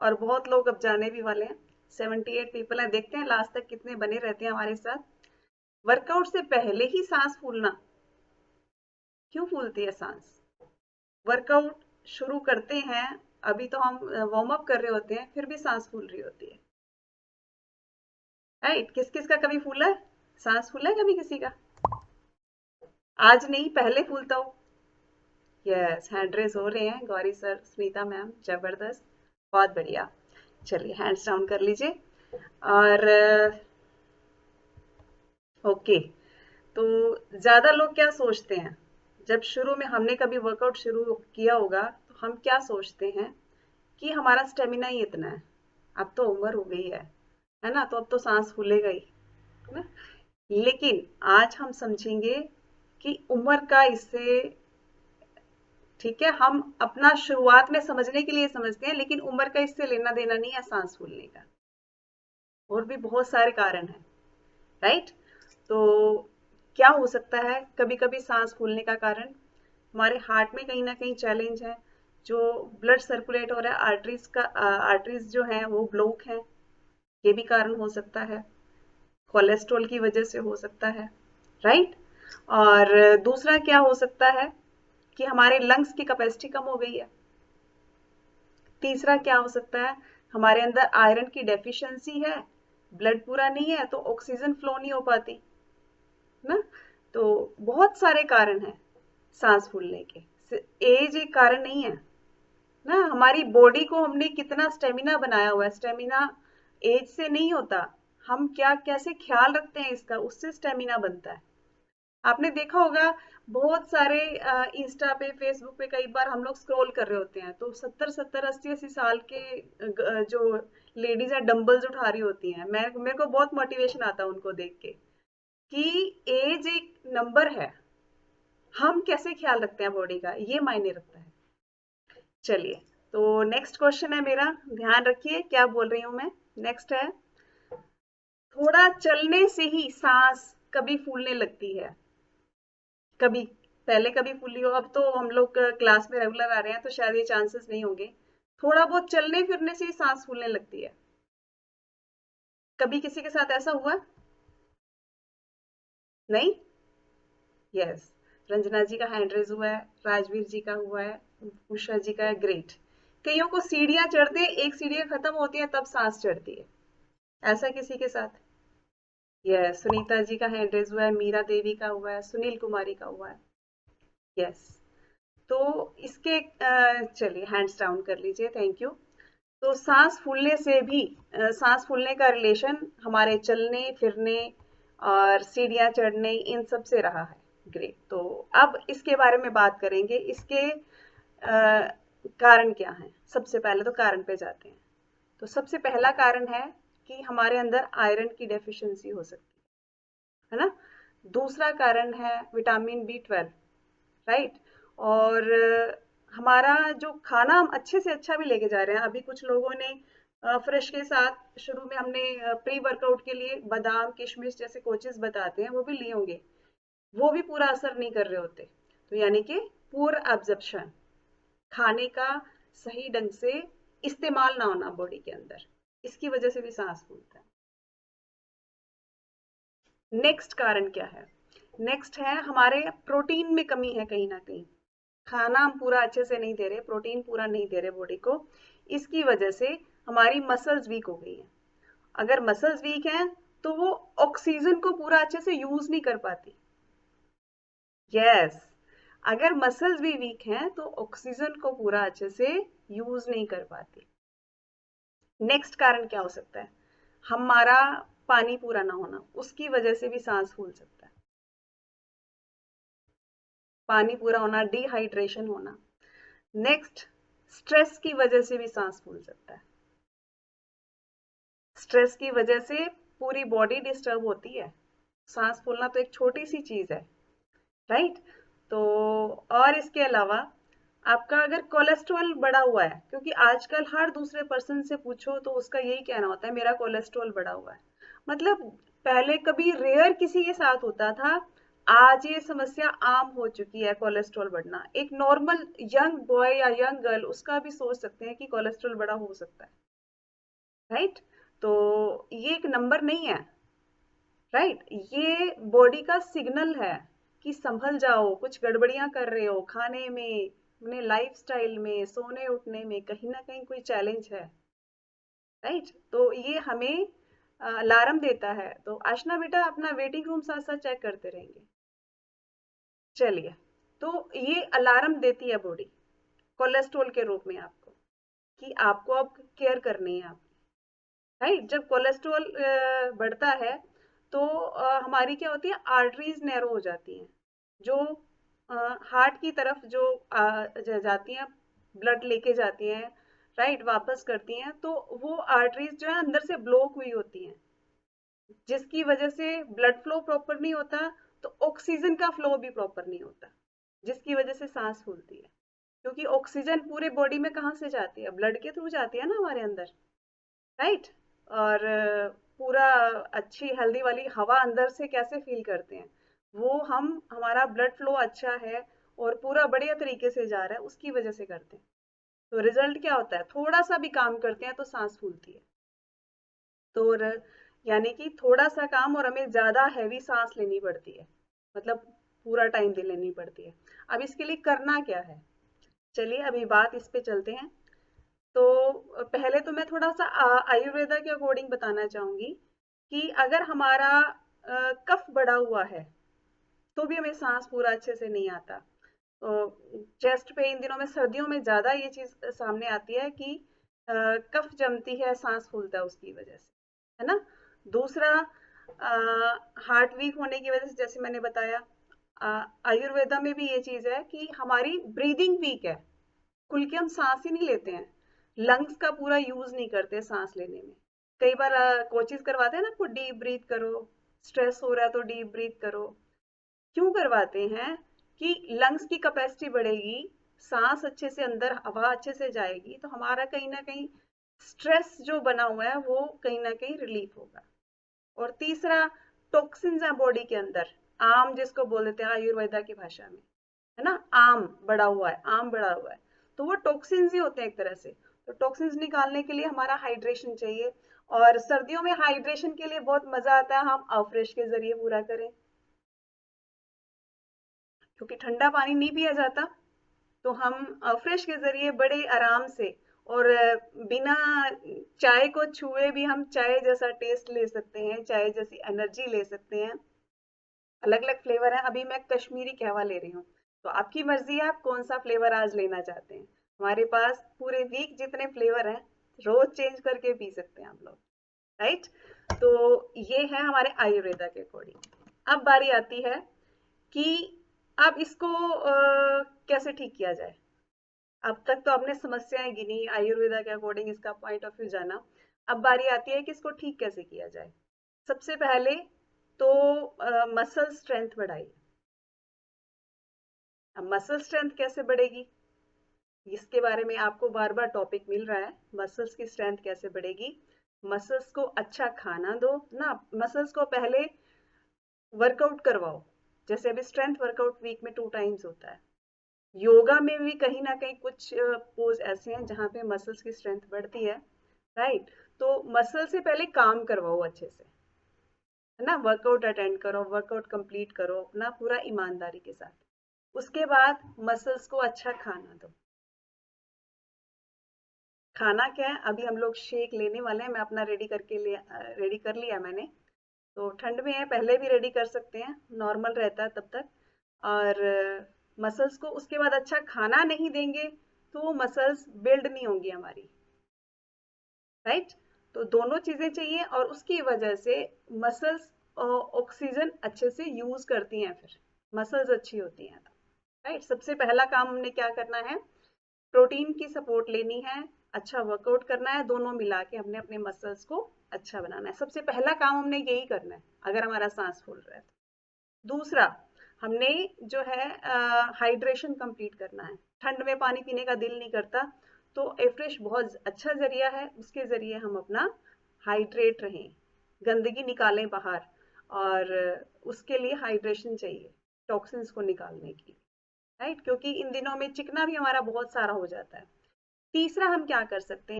और बहुत लोग अब जाने भी वाले हैं। 78 पीपल हैं, देखते हैं लास्ट तक कितने बने रहते हैं हमारे साथ। वर्कआउट से पहले ही सांस फूलना, क्यों फूलती है सांस? वर्कआउट शुरू करते हैं, अभी तो हम वार्म अप कर रहे होते हैं, फिर भी सांस फूल रही होती है। राइट, किस किस का कभी फूला है? सांस फूला है कभी किसी का? आज नहीं, पहले फूलता हो। यस, हैंड रेस हो रहे हैं, गौरी सर, सुनीता मैम, जबरदस्त, बहुत बढ़िया। चलिए हैंड्स डाउन कर लीजिए। और ओके, तो ज्यादा लोग क्या सोचते हैं, जब शुरू में हमने कभी वर्कआउट शुरू किया होगा तो हम क्या सोचते हैं कि हमारा स्टेमिना ही इतना है, अब तो उम्र हो गई है ना, तो अब तो सांस फूलेगा ही, है ना। लेकिन आज हम समझेंगे कि उम्र का इससे, ठीक है, हम अपना शुरुआत में समझने के लिए समझते हैं, लेकिन उम्र का इससे लेना देना नहीं है सांस फूलने का। और भी बहुत सारे कारण हैं, राइट। तो क्या हो सकता है कभी कभी सांस फूलने का कारण? हमारे हार्ट में कहीं ना कहीं चैलेंज है, जो ब्लड सर्कुलेट हो रहा है, आर्टरीज जो है वो ब्लॉक है, ये भी कारण हो सकता है। कोलेस्ट्रॉल की वजह से हो सकता है, राइट। और दूसरा क्या हो सकता है कि हमारे लंग्स की कैपेसिटी कम हो गई है। तीसरा क्या हो सकता है, हमारे अंदर आयरन की डेफिशिएंसी है, ब्लड पूरा नहीं है तो ऑक्सीजन फ्लो नहीं हो पाती ना। तो बहुत सारे कारण हैं सांस फूलने के, एज एक कारण नहीं है ना। हमारी बॉडी को हमने कितना स्टेमिना बनाया हुआ है, स्टेमिना एज से नहीं होता, हम क्या कैसे ख्याल रखते हैं इसका, उससे स्टेमिना बनता है। आपने देखा होगा बहुत सारे इंस्टा पे, फेसबुक पे कई बार हम लोग स्क्रॉल कर रहे होते हैं तो 70-70, 80-80 साल के जो लेडीज हैं डंबल्स उठा रही होती हैं। मैं मेरे को बहुत मोटिवेशन आता है उनको देख के कि एज एक नंबर है, हम कैसे ख्याल रखते हैं बॉडी का, ये मायने रखता है। चलिए, तो नेक्स्ट क्वेश्चन है मेरा, ध्यान रखिए क्या बोल रही हूं मैं। नेक्स्ट है, थोड़ा चलने से ही सांस कभी फूलने लगती है। कभी, पहले कभी फूली हो, अब तो हम लोग क्लास में रेगुलर आ रहे हैं तो शायद ये चांसेस नहीं होंगे। थोड़ा बहुत चलने फिरने से ही सांस फूलने लगती है, कभी किसी के साथ ऐसा हुआ? नहीं? यस, रंजना जी का हैंड रेज हुआ है, राजवीर जी का हुआ है, उषा जी का है, ग्रेट। कईयों को सीढ़ियां चढ़ते, एक सीढ़ियां खत्म होती है तब सांस चढ़ती है, ऐसा किसी के साथ? यस, सुनीता जी का हैंड रेज हुआ है, मीरा देवी का हुआ है, सुनील कुमारी का हुआ है। यस, तो इसके चलिए हैंड्स डाउन कर लीजिए, थैंक यू। तो सांस फूलने से भी, सांस फूलने का रिलेशन हमारे चलने फिरने और सीढ़ियाँ चढ़ने इन सब से रहा है। ग्रेट, तो अब इसके बारे में बात करेंगे, इसके कारण क्या हैं। सबसे पहले तो कारण पे जाते हैं। तो सबसे पहला कारण है कि हमारे अंदर आयरन की डेफिशिएंसी हो सकती है ना। दूसरा कारण है विटामिन B12, राइट। और हमारा जो खाना हम अच्छे से अच्छा भी लेके जा रहे हैं, अभी कुछ लोगों ने फ्रेश के साथ शुरू में हमने प्री वर्कआउट के लिए बादाम किशमिश जैसे कोचेस बताते हैं वो भी लिए होंगे, वो भी पूरा असर नहीं कर रहे होते। तो यानी कि पुअर एब्जॉर्प्शन, खाने का सही ढंग से इस्तेमाल ना होना बॉडी के अंदर, इसकी वजह से भी सांस फूलता है। नेक्स्ट कारण क्या है? नेक्स्ट है हमारे प्रोटीन में कमी है, कहीं ना कहीं खाना हम पूरा अच्छे से नहीं दे रहे, प्रोटीन पूरा नहीं दे रहे बॉडी को, इसकी वजह से हमारी मसल्स वीक हो गई हैं। अगर मसल्स वीक हैं तो वो ऑक्सीजन को पूरा अच्छे से यूज नहीं कर पाती। यस, अगर मसल्स भी वीक हैं तो ऑक्सीजन को पूरा अच्छे से यूज नहीं कर पाती। नेक्स्ट कारण क्या हो सकता है? हमारा पानी पूरा ना होना, उसकी वजह से भी सांस फूल सकता है। पानी पूरा होना, डिहाइड्रेशन होना। नेक्स्ट, स्ट्रेस की वजह से भी सांस फूल सकता है। स्ट्रेस की वजह से पूरी बॉडी डिस्टर्ब होती है, सांस फूलना तो एक छोटी सी चीज है, राइट। तो और इसके अलावा आपका अगर कोलेस्ट्रॉल बढ़ा हुआ है, क्योंकि आजकल हर दूसरे पर्सन से पूछो तो उसका यही कहना होता है मेरा कोलेस्ट्रॉल बढ़ा हुआ है। मतलब पहले कभी रेयर किसी के साथ होता था, आज ये समस्या आम हो चुकी है कोलेस्ट्रॉल बढ़ना। एक नॉर्मल यंग बॉय या यंग गर्ल उसका भी सोच सकते हैं कि कोलेस्ट्रॉल बढ़ा हो सकता है। राइट। तो ये एक नंबर नहीं है, राइट, ये बॉडी का सिग्नल है कि संभल जाओ, कुछ गड़बड़ियां कर रहे हो खाने में, अपने लाइफस्टाइल में, सोने उठने में कहीं ना कहीं कोई चैलेंज है, राइट। तो ये हमें अलार्म देता है। तो आशना बेटा अपना वेटिंग रूम साथ साथ चेक करते रहेंगे। चलिए, तो ये अलार्म देती है बॉडी कोलेस्ट्रॉल के रूप में आपको, कि आपको अब केयर करनी है आपकी, राइट। जब कोलेस्ट्रॉल बढ़ता है तो हमारी क्या होती है, आर्टरीज नैरो हो जाती हैं, जो हार्ट की तरफ जो जाती हैं, ब्लड लेके जाती हैं, राइट, वापस करती हैं, तो वो आर्टरीज जो है अंदर से ब्लॉक हुई होती हैं, जिसकी वजह से ब्लड फ्लो प्रॉपर नहीं होता, तो ऑक्सीजन का फ्लो भी प्रॉपर नहीं होता, जिसकी वजह से सांस फूलती है। क्योंकि ऑक्सीजन पूरे बॉडी में कहाँ से जाती है, ब्लड के थ्रू जाती है ना हमारे अंदर, राइट। और पूरा अच्छी हेल्दी वाली हवा अंदर से कैसे फील करते हैं, वो हम हमारा ब्लड फ्लो अच्छा है और पूरा बढ़िया तरीके से जा रहा है उसकी वजह से करते हैं। तो रिजल्ट क्या होता है, थोड़ा सा भी काम करते हैं तो सांस फूलती है। तो यानी कि थोड़ा सा काम और हमें ज्यादा हैवी सांस लेनी पड़ती है, मतलब पूरा टाइम दे लेनी पड़ती है। अब इसके लिए करना क्या है, चलिए अभी बात इस पे चलते हैं। तो पहले तो मैं थोड़ा सा आयुर्वेदा के अकॉर्डिंग बताना चाहूंगी कि अगर हमारा कफ बढ़ा हुआ है तो भी हमें सांस पूरा अच्छे से नहीं आता। तो चेस्ट पे इन दिनों में, सर्दियों में ज्यादा ये चीज सामने आती है कि कफ जमती है, सांस फूलता है उसकी वजह से, है ना। दूसरा, हार्ट वीक होने की वजह से, जैसे मैंने बताया, आयुर्वेदा में भी ये चीज है कि हमारी ब्रीदिंग वीक है, खुल के हम सांस ही नहीं लेते हैं, लंग्स का पूरा यूज नहीं करते सांस लेने में। कई बार कोचिज करवाते हैं ना आपको, डीप ब्रीथ करो, स्ट्रेस हो रहा है तो डीप ब्रीथ करो। क्यों करवाते हैं, कि लंग्स की कैपेसिटी बढ़ेगी, सांस अच्छे से अंदर, हवा अच्छे से जाएगी, तो हमारा कहीं ना कहीं स्ट्रेस जो बना हुआ है वो कहीं ना कहीं रिलीफ होगा। और तीसरा, टॉक्सिन्स है बॉडी के अंदर, आम जिसको बोल देते हैं आयुर्वेदा की भाषा में, है ना, आम बढ़ा हुआ है, आम बढ़ा हुआ है, तो वो टॉक्सिन्स ही होते हैं एक तरह से। तो टॉक्सिन्स निकालने के लिए हमारा हाइड्रेशन चाहिए। और सर्दियों में हाइड्रेशन के लिए बहुत मजा आता है, हम अफ्रेश के जरिए पूरा करें, क्योंकि ठंडा पानी नहीं पिया जाता, तो हम फ्रेश के जरिए बड़े आराम से, और बिना चाय को छुए भी हम चाय जैसा टेस्ट ले सकते हैं, चाय जैसी एनर्जी ले सकते हैं। अलग अलग फ्लेवर है, अभी मैं कश्मीरी कहवा ले रही हूँ, तो आपकी मर्जी है आप कौन सा फ्लेवर आज लेना चाहते हैं। हमारे पास पूरे वीक जितने फ्लेवर हैं, रोज चेंज करके पी सकते हैं आप लोग, राइट। तो ये है हमारे आयुर्वेदा के अकॉर्डिंग। अब बारी आती है कि अब इसको कैसे ठीक किया जाए। अब तक तो आपने समस्याएं गिनी, आयुर्वेदा के अकॉर्डिंग इसका पॉइंट ऑफ व्यू जाना। अब बारी आती है कि इसको ठीक कैसे किया जाए। सबसे पहले तो मसल स्ट्रेंथ बढ़ाइए। अब मसल स्ट्रेंथ कैसे बढ़ेगी, इसके बारे में आपको बार बार टॉपिक मिल रहा है, मसल्स की स्ट्रेंथ कैसे बढ़ेगी। मसल्स को अच्छा खाना दो ना, मसल्स को पहले वर्कआउट करवाओ। जैसे अभी स्ट्रेंथ वर्कआउट वीक में 2 टाइम्स होता है, योगा में भी कहीं ना कहीं कुछ पोज ऐसे हैं जहाँ पे मसल्स की स्ट्रेंथ बढ़ती है, राइट। तो मसल से पहले काम करवाओ अच्छे से, है ना, वर्कआउट अटेंड करो, वर्कआउट कंप्लीट करो अपना पूरा ईमानदारी के साथ। उसके बाद मसल्स को अच्छा खाना दो। खाना क्या है, अभी हम लोग शेक लेने वाले हैं, मैं अपना रेडी कर लिया मैंने। तो ठंड में है, पहले भी रेडी कर सकते हैं, नॉर्मल रहता है तब तक। और मसल्स को उसके बाद अच्छा खाना नहीं देंगे तो वो मसल्स बिल्ड नहीं होंगी हमारी, राइट। तो दोनों चीजें चाहिए, और उसकी वजह से मसल्स ऑक्सीजन अच्छे से यूज करती हैं, फिर मसल्स अच्छी होती हैं, राइट। सबसे पहला काम हमने क्या करना है, प्रोटीन की सपोर्ट लेनी है, अच्छा वर्कआउट करना है, दोनों मिला के हमने अपने मसल्स को अच्छा बनाना है। सबसे पहला काम हमने यही करना है अगर हमारा सांस फूल रहा है तो। दूसरा, हमने जो है हाइड्रेशन कंप्लीट करना है। ठंड में पानी पीने का दिल नहीं करता, तो एफ्रेश बहुत अच्छा जरिया है, उसके जरिए हम अपना हाइड्रेट रहें, गंदगी निकालें बाहर। और उसके लिए हाइड्रेशन चाहिए, टॉक्सिन्स को निकालने के लिए, राइट, क्योंकि इन दिनों में चिकना भी हमारा बहुत सारा हो जाता है। तीसरा हम क्या कर सकते हैं,